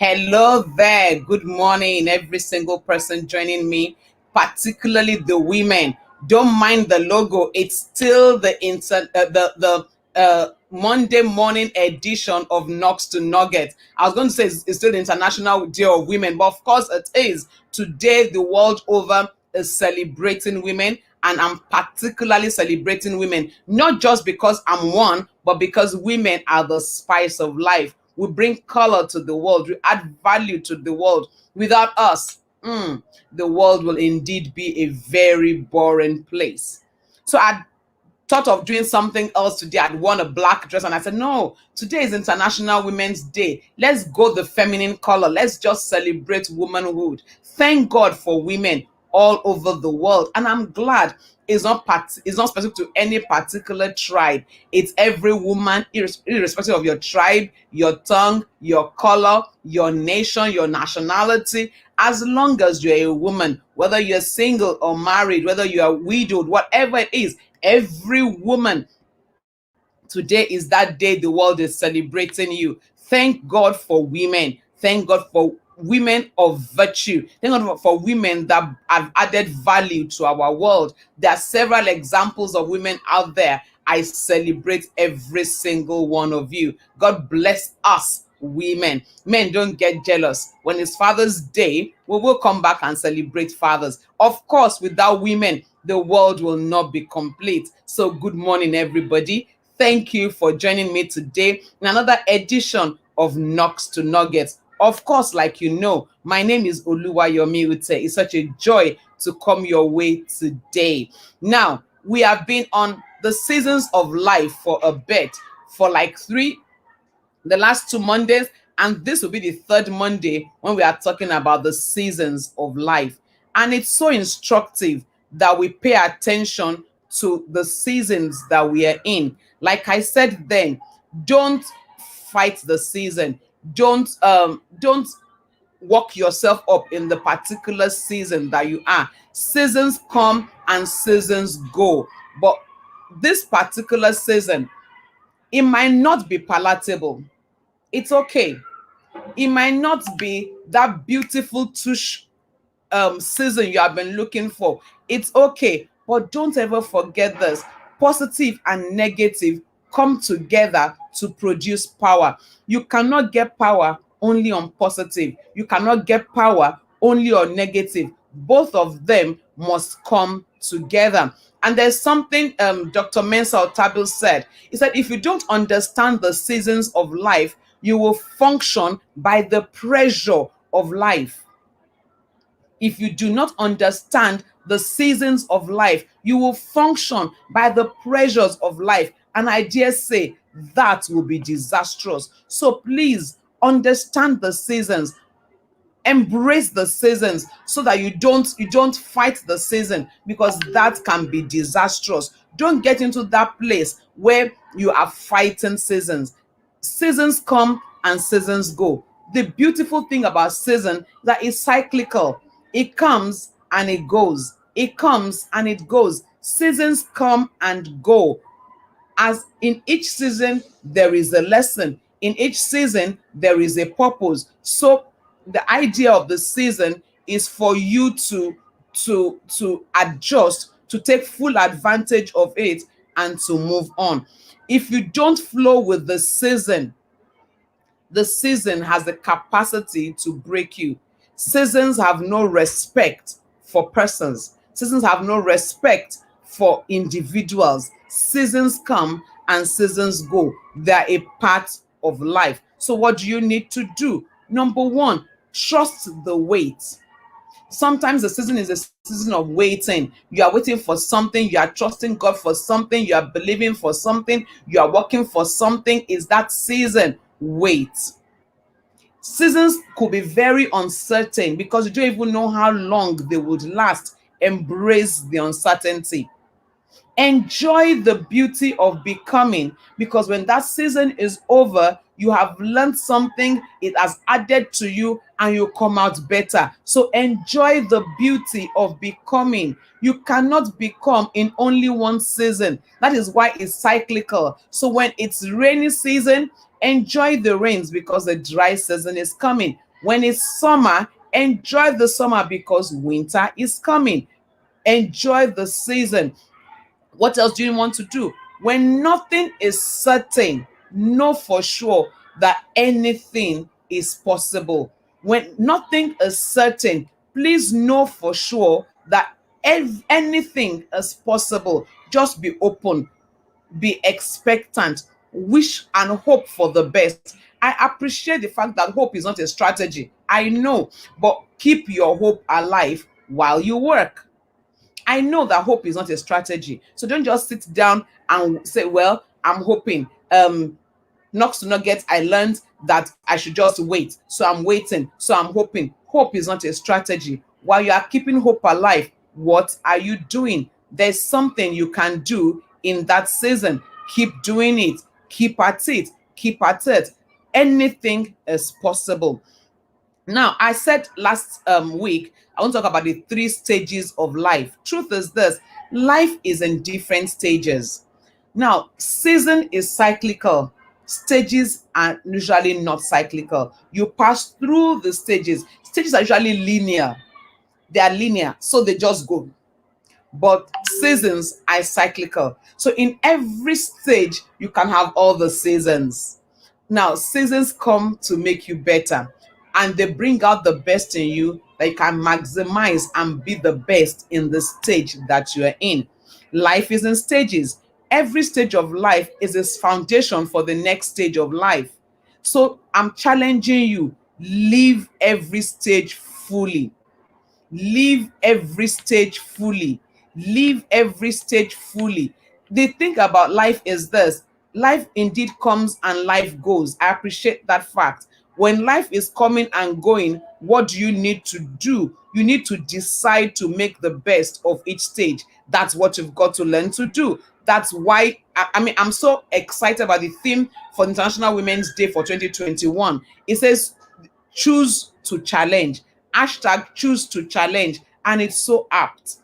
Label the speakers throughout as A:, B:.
A: Hello there. Good morning, every single person joining me, particularly the women. Don't mind the logo. It's still the Monday morning edition of Knox to Nugget. I was going to say it's still the International Day of Women, but of course it is. Today, the world over is celebrating women, and I'm particularly celebrating women, not just because I'm one, but because women are the spice of life. We bring color to the world, we add value to the world. Without us, the world will indeed be a very boring place. So I thought of doing something else today. I'd worn a black dress and I said, no, today is International Women's Day. Let's go the feminine color. Let's just celebrate womanhood. Thank God for women all over the world. And I'm glad it's not specific to any particular tribe. It's every woman, irrespective of your tribe, your tongue, your color, your nation, your nationality. As long as you're a woman, whether you're single or married, whether you are widowed, whatever it is, every woman, today is that day the world is celebrating you. Thank God for women. Thank God for women of virtue. Thank God for women that have added value to our world. There are several examples of women out there. I celebrate every single one of you. God bless us, women. Men, don't get jealous. When it's Father's Day, we will come back and celebrate fathers. Of course, without women, the world will not be complete. So good morning, everybody. Thank you for joining me today in another edition of Knox to Nuggets. Of course, like you know, my name is Oluwayomi Ute. It's such a joy to come your way today. Now, we have been on the seasons of life for a bit, for like the last 2 Mondays, and this will be the third Monday when we are talking about the seasons of life. And it's so instructive that we pay attention to the seasons that we are in. Like I said then, don't fight the season. Don't work yourself up in the particular season that you are. Seasons come and seasons go. But this particular season, it might not be palatable. It's okay. It might not be that beautiful tush season you have been looking for. It's okay. But don't ever forget this: positive and negative come together to produce power. You cannot get power only on positive. You cannot get power only on negative. Both of them must come together. And there's something Dr. Mensah Tabil said. He said, if you don't understand the seasons of life, you will function by the pressure of life. If you do not understand the seasons of life, you will function by the pressures of life. And I dare say that will be disastrous. So please understand the seasons. Embrace the seasons so that you don't fight the season, because that can be disastrous. Don't get into that place where you are fighting seasons. Seasons come and seasons go. The beautiful thing about season is that it's cyclical. It comes and it goes. It comes and it goes. Seasons come and go. As in each season there is a lesson, in each season there is a purpose. So the idea of the season is for you to adjust, to take full advantage of it, and to move on. If you don't flow with the season has the capacity to break you. Seasons have no respect for persons. Seasons have no respect for individuals. Seasons come and seasons go. They're a part of life. So what do you need to do? Number one, trust the wait. Sometimes the season is a season of waiting. You are waiting for something, you are trusting God for something, you are believing for something, you are working for something. Is that season? Wait. Seasons could be very uncertain because you don't even know how long they would last. Embrace the uncertainty. Enjoy the beauty of becoming, because when that season is over, you have learned something, it has added to you, and you come out better. So enjoy the beauty of becoming. You cannot become in only one season. That is why it's cyclical. So when it's rainy season, enjoy the rains, because the dry season is coming. When it's summer, enjoy the summer because winter is coming. Enjoy the season. What else do you want to do? When nothing is certain, know for sure that anything is possible. When nothing is certain, please know for sure that anything is possible. Just be open, be expectant, wish and hope for the best. I appreciate the fact that hope is not a strategy. I know, but keep your hope alive while you work. I know that hope is not a strategy. So don't just sit down and say, well, I'm hoping. Knocks to nuggets, I learned that I should just wait. So I'm waiting. So I'm hoping. Hope is not a strategy. While you are keeping hope alive, what are you doing? There's something you can do in that season. Keep doing it. Keep at it. Keep at it. Anything is possible. Now, I said last week, I want to talk about the three stages of life. Truth is this: life is in different stages. Now, season is cyclical, stages are usually not cyclical. You pass through the stages. Stages are usually linear, they are linear, so they just go. But seasons are cyclical. So in every stage, you can have all the seasons. Now, seasons come to make you better, and they bring out the best in you that you can maximize and be the best in the stage that you are in. Life is in stages. Every stage of life is its foundation for the next stage of life. So I'm challenging you, live every stage fully. Live every stage fully. Live every stage fully. The thing about life is this: life indeed comes and life goes. I appreciate that fact. When life is coming and going, what do you need to do? You need to decide to make the best of each stage. That's what you've got to learn to do. That's why I mean, I'm so excited about the theme for International Women's Day for 2021. It says choose to challenge. Hashtag choose to challenge. And it's so apt.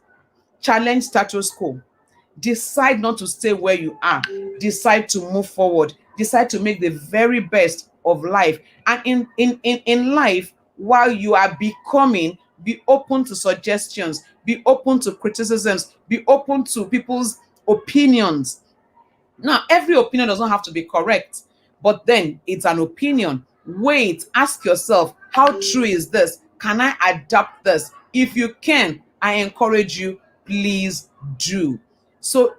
A: Challenge status quo. Decide not to stay where you are. Decide to move forward. Decide to make the very best of life. And in life, while you are becoming, be open to suggestions, be open to criticisms, be open to people's opinions. Now, every opinion does not have to be correct, but then it's an opinion. Wait, ask yourself, how true is this? Can I adapt this? If you can, I encourage you, please do. So,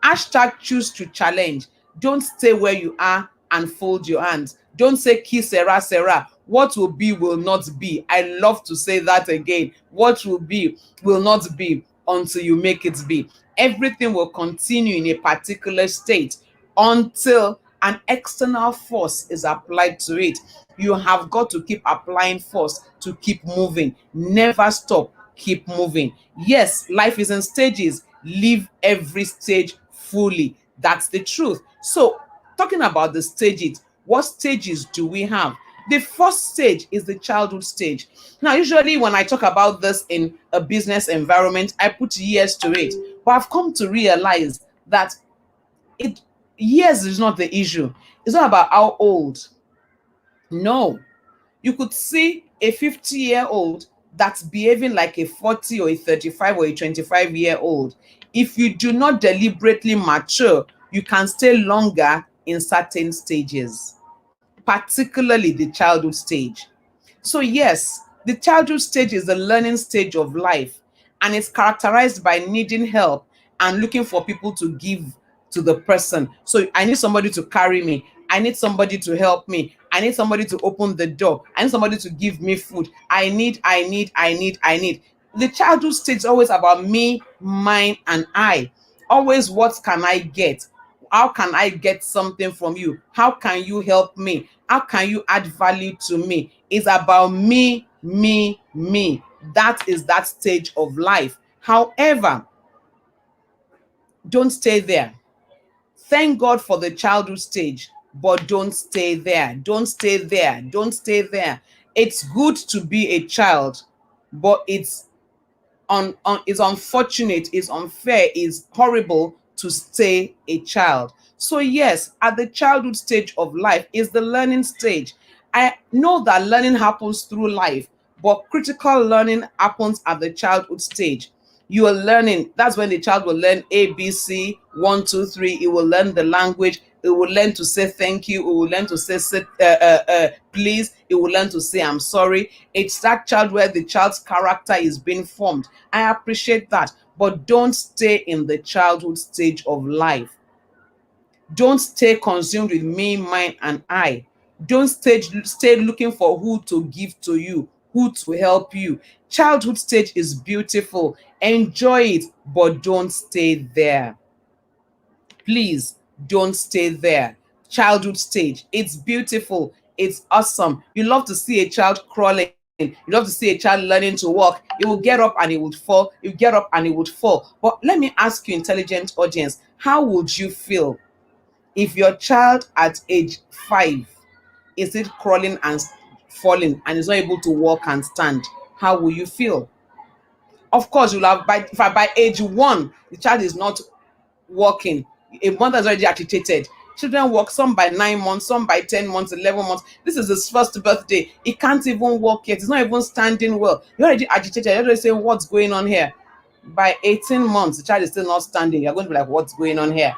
A: hashtag choose to challenge. Don't stay where you are and fold your hands. Don't say, Ki sera sera. What will not be. I love to say that again. What will be will not be until you make it be. Everything will continue in a particular state until an external force is applied to it. You have got to keep applying force to keep moving. Never stop. Keep moving. Yes, life is in stages. Live every stage fully. That's the truth. So, talking about the stages, what stages do we have? The first stage is the childhood stage. Now, usually when I talk about this in a business environment, I put years to it. But I've come to realize that it years is not the issue. It's not about how old. No. You could see a 50-year-old that's behaving like a 40 or a 35 or a 25-year-old. If you do not deliberately mature, you can stay longer in certain stages, particularly the childhood stage. So, yes, the childhood stage is the learning stage of life, and it's characterized by needing help and looking for people to give to the person. So, I need somebody to carry me. I need somebody to help me. I need somebody to open the door. I need somebody to give me food. I need. The childhood stage is always about me, mine, and I. Always, what can I get? How can I get something from you? How can you help me? How can you add value to me? It's about me, me, me. That is that stage of life. However, don't stay there. Thank God for the childhood stage, but don't stay there. Don't stay there. Don't stay there. It's good to be a child, but it's unfortunate, it's unfair, it's horrible to stay a child. So yes, at the childhood stage of life is the learning stage. I know that learning happens through life, but critical learning happens at the childhood stage. You are learning, that's when the child will learn ABC, one, two, three. It will learn the language. It will learn to say thank you. It will learn to say please. It will learn to say I'm sorry. It's that child where the child's character is being formed. I appreciate that. But don't stay in the childhood stage of life. Don't stay consumed with me, mine, and I. Don't stay looking for who to give to you, who to help you. Childhood stage is beautiful. Enjoy it, but don't stay there. Please don't stay there. Childhood stage, it's beautiful, it's awesome. You love to see a child crawling, you love to see a child learning to walk. It will get up and it would fall, you get up and it would fall. But let me ask you, intelligent audience, how would you feel if your child at age 5 is it crawling and falling and is not able to walk and stand? How will you feel? Of course, you'll have by age 1 the child is not walking. A mother is already agitated. Children walk, some by 9 months, some by 10 months, 11 months. This is his first birthday. He can't even walk yet. He's not even standing well. You're already agitated. You're already saying, what's going on here? By 18 months, the child is still not standing. You're going to be like, what's going on here?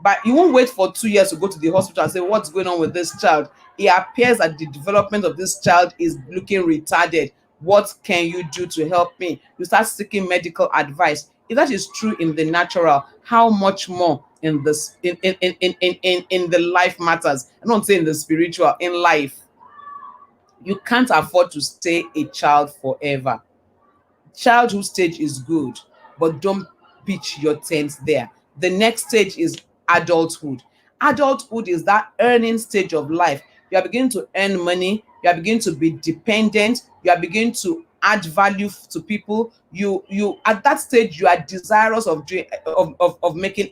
A: But you won't wait for 2 years to go to the hospital and say, what's going on with this child? It appears that the development of this child is looking retarded. What can you do to help me? You start seeking medical advice. If that is true in the natural, how much more in this in the life matters? I don't say in the spiritual, in life. You can't afford to stay a child forever. Childhood stage is good, but don't pitch your tent there. The next stage is adulthood. Adulthood is that earning stage of life. You are beginning to earn money, you are beginning to be dependent, you are beginning to add value to people. You at that stage you are desirous of doing of making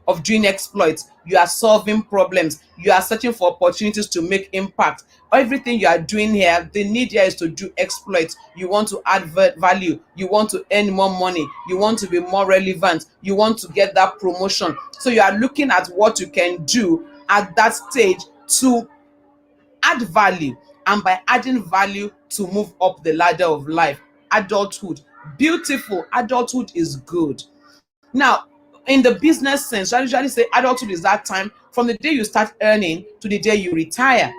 A: of doing exploits. You are solving problems, you are searching for opportunities to make impact. Everything you are doing here, the need here is to do exploits. You want to add value, you want to earn more money, you want to be more relevant, you want to get that promotion. So you are looking at what you can do at that stage to add value, and by adding value to move up the ladder of life. Adulthood, beautiful. Adulthood is good. Now, in the business sense, I usually say adulthood is that time from the day you start earning to the day you retire.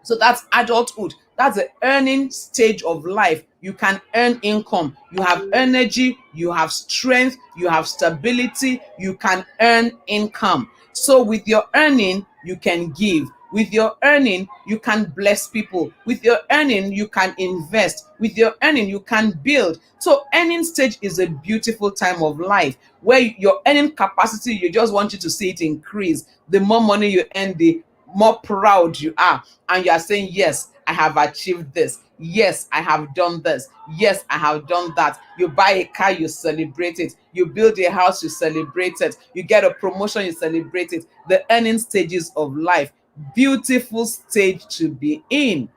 A: So that's adulthood. That's the earning stage of life. You can earn income. You have energy, you have strength, you have stability, you can earn income. So with your earning, you can give. With your earning, you can bless people. With your earning, you can invest. With your earning, you can build. So earning stage is a beautiful time of life where your earning capacity, you just want you to see it increase. The more money you earn, the more proud you are, and you are saying, yes, I have achieved this, yes, I have done this, yes, I have done that. You buy a car, you celebrate it. You build a house, you celebrate it. You get a promotion, you celebrate it. The earning stages of life, beautiful stage to be in.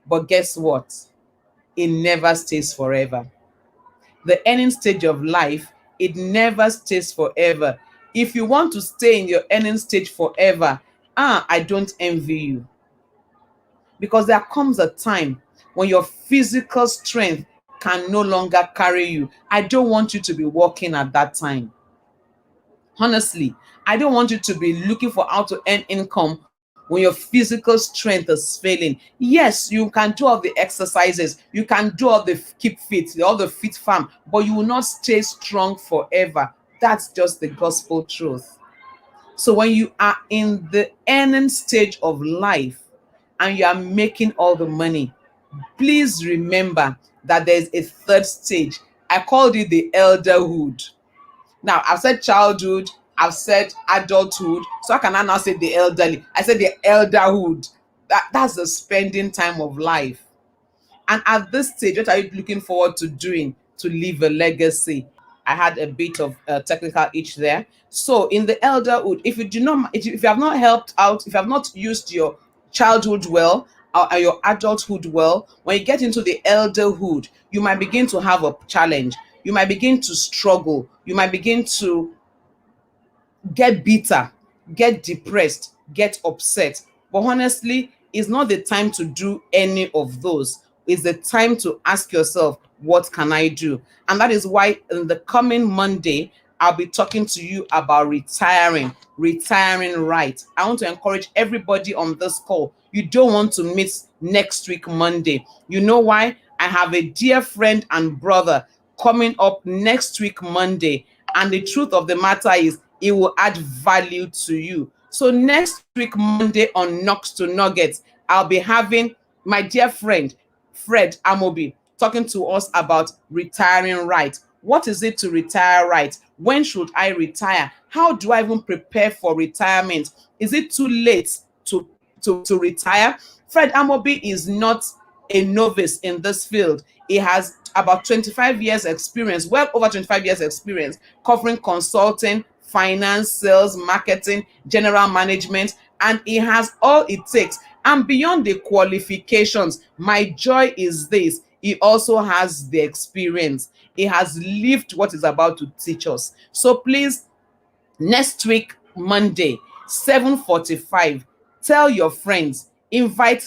A: But guess what? It never stays forever. The earning stage of life, it never stays forever. If you want to stay in your earning stage forever, I don't envy you, because there comes a time when your physical strength can no longer carry you. I don't want you to be walking at that time. Honestly, I don't want you to be looking for how to earn income when your physical strength is failing. Yes, you can do all the exercises, you can do all the keep fit, all the fit farm, but you will not stay strong forever. That's just the gospel truth. So when you are in the earning stage of life and you are making all the money, please remember that there's a third stage. I called it the elderhood. Now, I've said childhood, I've said adulthood, so I can now say the elderly. I said the elderhood. That's the spending time of life. And at this stage, what are you looking forward to doing to leave a legacy? I had a bit of technical itch there. So in the elderhood, if you do not, if you have not helped out, if you have not used your childhood well or your adulthood well, when you get into the elderhood, you might begin to have a challenge. You might begin to struggle. You might begin to get bitter, get depressed, get upset. But honestly, It's not the time to do any of those. It's the time to ask yourself, what can I do? And that is why in the coming Monday, I'll be talking to you about retiring right. I want to encourage everybody on this call. You don't want to miss next week, Monday. You know why? I have a dear friend and brother coming up next week, Monday. And the truth of the matter is, it will add value to you. So next week, Monday on Knocks to Nuggets, I'll be having my dear friend, Fred Amobi, talking to us about retiring right. What is it to retire right? When should I retire? How do I even prepare for retirement? Is it too late to retire? Fred Amobi is not a novice in this field. He has about 25 years experience, well over 25 years experience, covering consulting, finance, sales, marketing, general management, and he has all it takes. And beyond the qualifications, my joy is this: he also has the experience. He has lived what he's about to teach us. So please, next week, Monday, 7:45, tell your friends, invite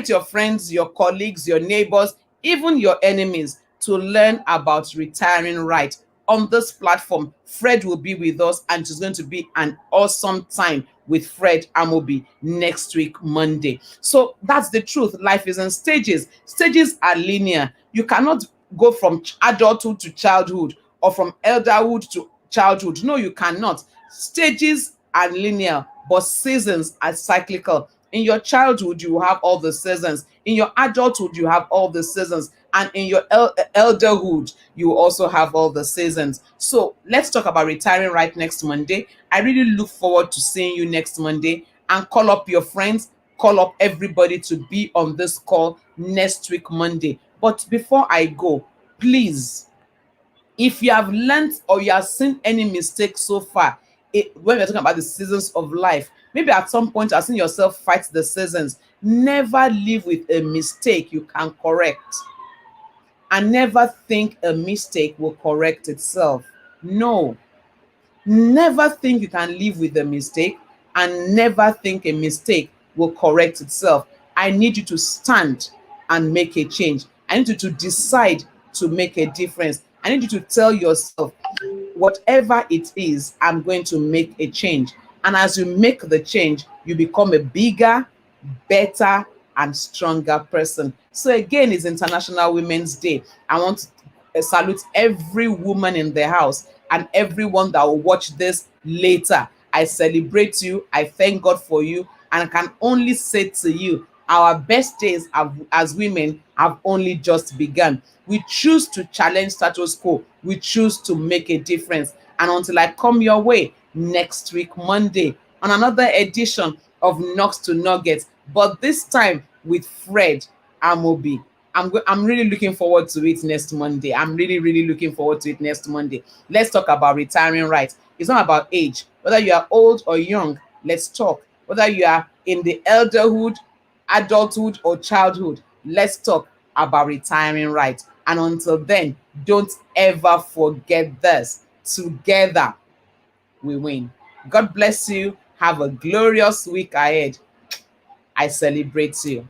A: your friends, your colleagues, your neighbors, even your enemies to learn about retiring right. On this platform, Fred will be with us, and it's going to be an awesome time with Fred Amobi next week, Monday. So that's the truth. Life is in stages. Stages are linear. You cannot go from adulthood to childhood, or from elderhood to childhood. No, you cannot. Stages are linear, but seasons are cyclical. In your childhood, you have all the seasons. In your adulthood, you have all the seasons. And in your elderhood, you also have all the seasons. So let's talk about retiring right next Monday. I really look forward to seeing you next Monday. And call up your friends, call up everybody to be on this call next week, Monday. But before I go, please, if you have learned or you have seen any mistake so far, when we're talking about the seasons of life, maybe at some point you've seen yourself fight the seasons. Never live with a mistake you can correct, and never think a mistake will correct itself. No, never think you can live with a mistake, and never think a mistake will correct itself. I need you to stand and make a change. I need you to decide to make a difference. I need you to tell yourself, whatever it is, I'm going to make a change. And as you make the change, you become a bigger, better, and stronger person. So again, it's International Women's Day. I want to salute every woman in the house and everyone that will watch this later. I celebrate you. I thank God for you. And I can only say to you, our best days as women have only just begun. We choose to challenge status quo. We choose to make a difference. And until I come your way next week, Monday, on another edition of Knocks to Nuggets, but this time with Fred Amobi. I'm really looking forward to it next Monday. I'm really, really looking forward to it next Monday. Let's talk about retiring right. It's not about age. Whether you are old or young, let's talk. Whether you are in the elderhood, adulthood, or childhood, let's talk about retiring right. And until then, don't ever forget this. Together, we win. God bless you. Have a glorious week ahead. I celebrate you.